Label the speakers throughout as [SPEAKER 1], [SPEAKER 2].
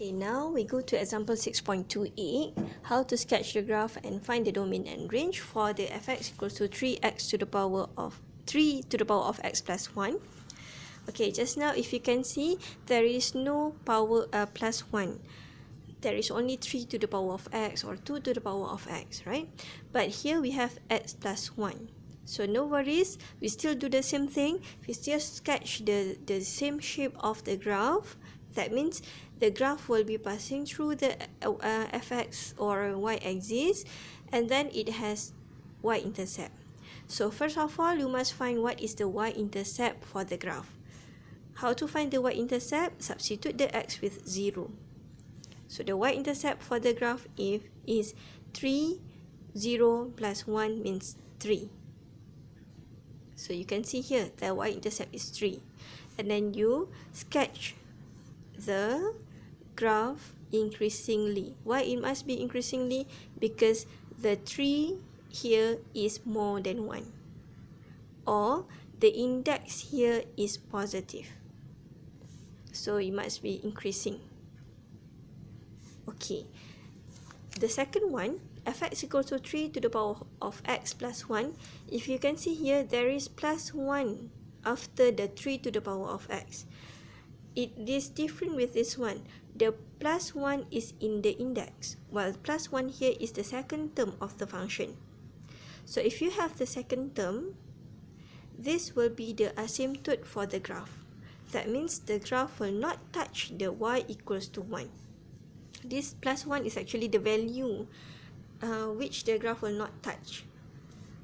[SPEAKER 1] Okay, now we go to example 6.28, how to sketch the graph and find the domain and range for the fx equals to 3x to the power of 3 to the power of x plus 1. Okay, just now if you can see, there is no power plus 1. There is only 3 to the power of x or 2 to the power of x, right? But here we have x plus 1. So no worries, we still do the same thing. We still sketch the same shape of the graph. That means the graph will be passing through the fx or y-axis, and then it has y-intercept. So first of all, you must find what is the y-intercept for the graph. How to find the y-intercept? Substitute the x with 0. So the y-intercept for the graph is 3, 0 plus 1 means 3. So you can see here, the y-intercept is 3. And then you sketch the graph increasingly. Why it must be increasingly? Because the 3 here is more than 1. Or the index here is positive. So it must be increasing. Okay. The second one, fx equals to 3 to the power of x plus 1. If you can see here, there is plus 1 after the 3 to the power of x. It is different with this one. The plus 1 is in the index, while plus 1 here is the second term of the function. So if you have the second term, this will be the asymptote for the graph. That means the graph will not touch the y equals to 1. This plus 1 is actually the value which the graph will not touch.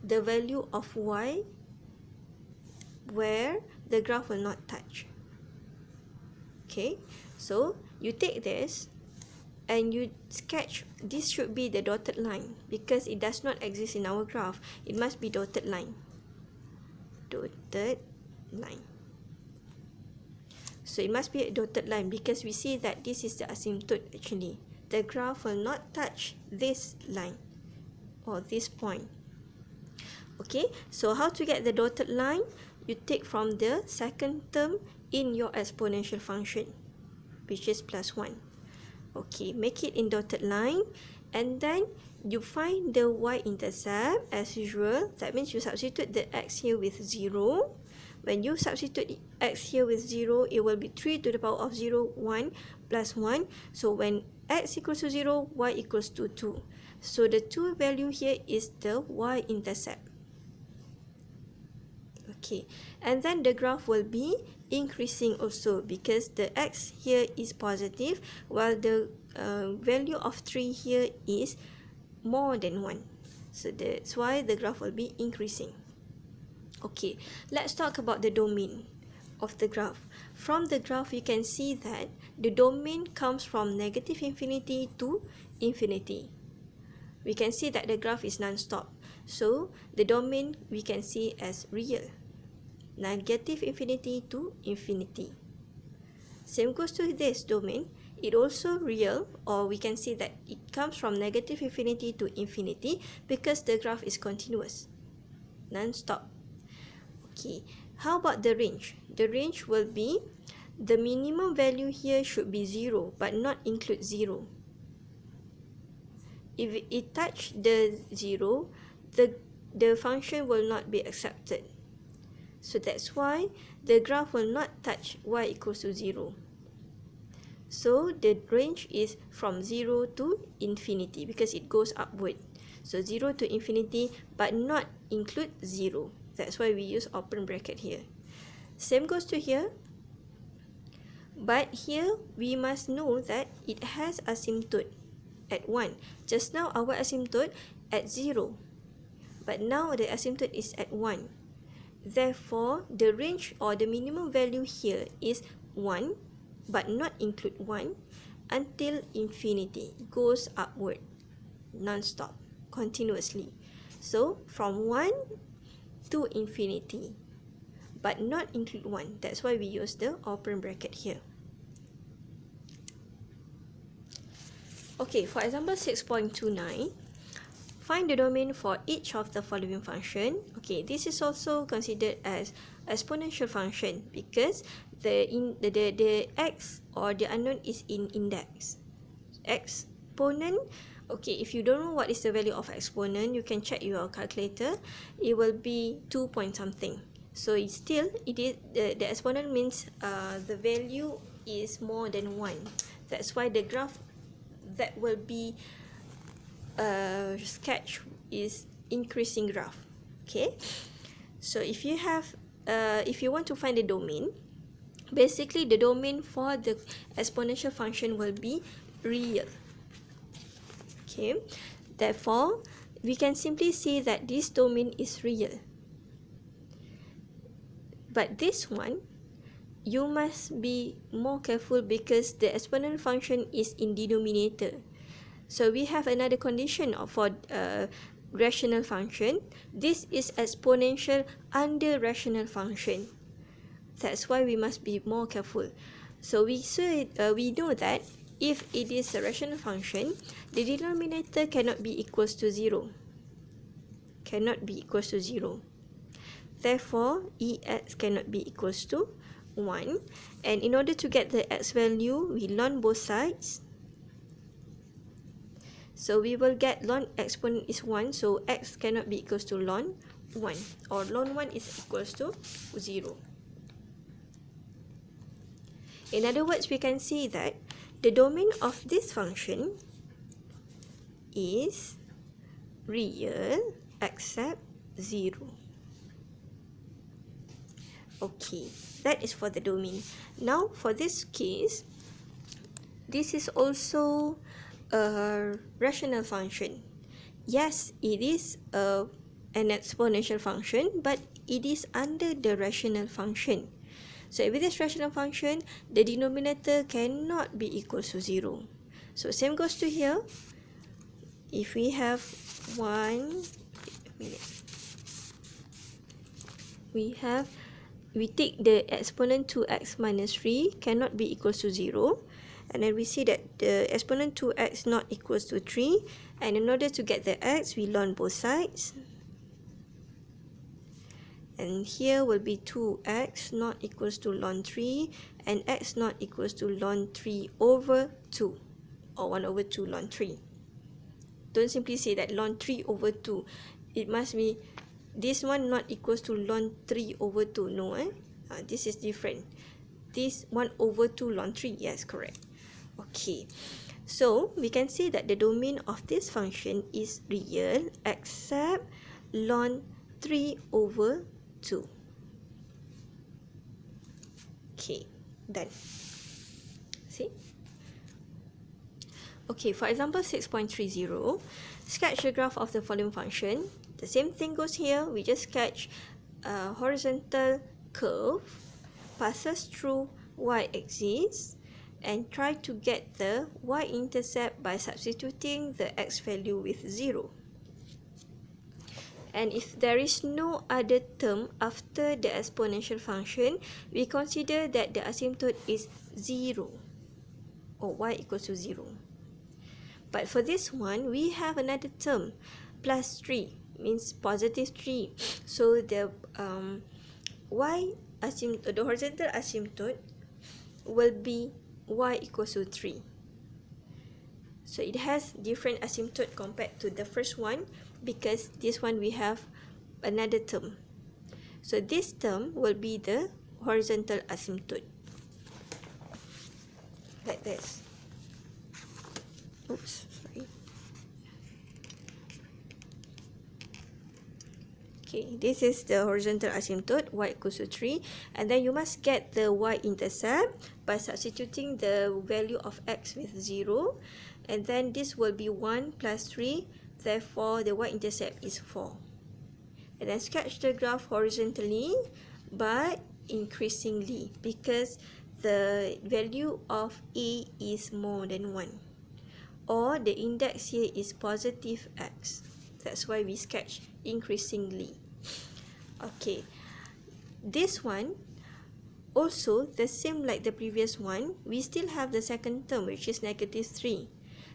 [SPEAKER 1] The value of y where the graph will not touch. Okay, so you take this and you sketch. This should be the dotted line because it does not exist in our graph. It must be dotted line. Dotted line. So it must be a dotted line because we see that this is the asymptote actually. The graph will not touch this line or this point. Okay, so how to get the dotted line? You take from the second term in your exponential function, which is plus 1. Okay, make it in dotted line, and then you find the y-intercept as usual. That means you substitute the x here with 0. When you substitute x here with 0, it will be 3 to the power of 0, 1 plus 1. So when x equals to 0, y equals to 2. So the 2 value here is the y-intercept. Okay, and then the graph will be increasing also because the x here is positive while the value of 3 here is more than 1. So that's why the graph will be increasing. Okay, let's talk about the domain of the graph. From the graph, you can see that the domain comes from negative infinity to infinity. We can see that the graph is non-stop. So the domain we can see as real. Negative infinity to infinity. Same goes to this domain. It also real, or we can see that it comes from negative infinity to infinity because the graph is continuous, non-stop. Okay, how about the range? The range will be, the minimum value here should be 0, but not include 0. If it touch the 0, the function will not be accepted. So that's why the graph will not touch y equals to 0. So the range is from 0 to infinity because it goes upward. So 0 to infinity but not include 0. That's why we use open bracket here. Same goes to here. But here we must know that it has asymptote at 1. Just now our asymptote at 0. But now the asymptote is at 1. Therefore, the range or the minimum value here is 1, but not include 1, until infinity. Goes upward, non-stop, continuously. So, from 1 to infinity, but not include 1. That's why we use the open bracket here. Okay, for example 6.29, find the domain for each of the following function. Okay, this is also considered as exponential function because the x or the unknown is in index. Exponent, okay, if you don't know what is the value of exponent, you can check your calculator. It will be 2 point something. So it is the exponent means the value is more than 1. That's why the graph that will be sketched is increasing graph. Okay, so if you want to find the domain, basically the domain for the exponential function will be real. Okay, therefore we can simply say that this domain is real. But this one, you must be more careful because the exponential function is in denominator. So we have another condition for rational function. This is exponential under rational function. That's why we must be more careful. So we know that if it is a rational function, the denominator cannot be equals to 0. Cannot be equals to 0. Therefore, ex cannot be equals to 1. And in order to get the x value, we ln both sides. So we will get ln exponent is 1, so x cannot be equals to ln 1, or ln 1 is equals to 0. In other words, we can see that the domain of this function is real except 0. Okay, that is for the domain. Now for this case, this is also a rational function. Yes, it is an exponential function, but it is under the rational function. So with this rational function, the denominator cannot be equals to 0. So same goes to here. If we have 1, we take the exponent 2x minus 3 cannot be equals to 0. And then we see that the exponent 2x not equals to 3. And in order to get the x, we ln both sides. And here will be 2x not equals to ln 3. And x not equals to ln 3 over 2. Or 1 over 2 ln 3. Don't simply say that ln 3 over 2. It must be this one not equals to ln 3 over 2. No, this is different. This 1 over 2 ln 3. Yes, correct. Okay. So, we can say that the domain of this function is real except ln 3 over 2. Okay, done. See? Okay, for example 6.30, sketch the graph of the following function. The same thing goes here. We just sketch a horizontal curve, passes through y-axis, and try to get the y-intercept by substituting the x value with 0. And if there is no other term after the exponential function, we consider that the asymptote is 0, or y equals to 0. But for this one, we have another term, plus 3, means positive 3. So the the horizontal asymptote will be y equals to 3. So it has different asymptote compared to the first one because this one we have another term. So this term will be the horizontal asymptote. Like this. Oops, sorry. Okay, this is the horizontal asymptote, y equals to 3. And then you must get the y-intercept by substituting the value of x with 0. And then this will be 1 plus 3. Therefore, the y-intercept is 4. And then sketch the graph horizontally but increasingly because the value of a is more than 1. Or the index here is positive x. That's why we sketch increasingly. Okay, this one also the same like the previous one. We still have the second term which is negative 3.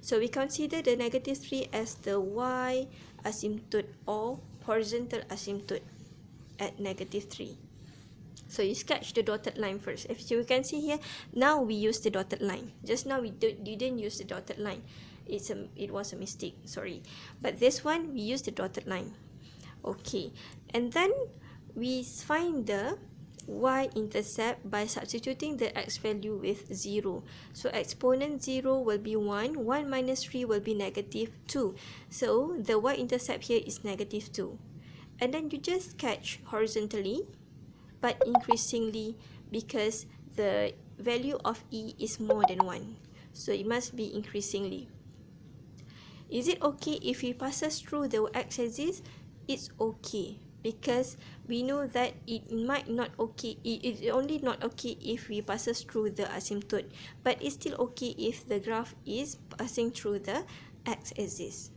[SPEAKER 1] So we consider the negative 3 as the y asymptote or horizontal asymptote at negative 3. So you sketch the dotted line first. If you can see here, now we use the dotted line. Just now we didn't use the dotted line. It was a mistake, sorry. But this one, we use the dotted line. Okay, and then we find the y-intercept by substituting the x value with 0. So exponent 0 will be 1, 1 minus 3 will be negative 2. So the y-intercept here is negative 2. And then you just sketch horizontally, but increasingly, because the value of e is more than 1. So it must be increasingly. Is it okay if we passes through the x-axis? It's okay, because we know that it might not okay, it's only not okay if we passes through the asymptote, but it's still okay if the graph is passing through the x-axis.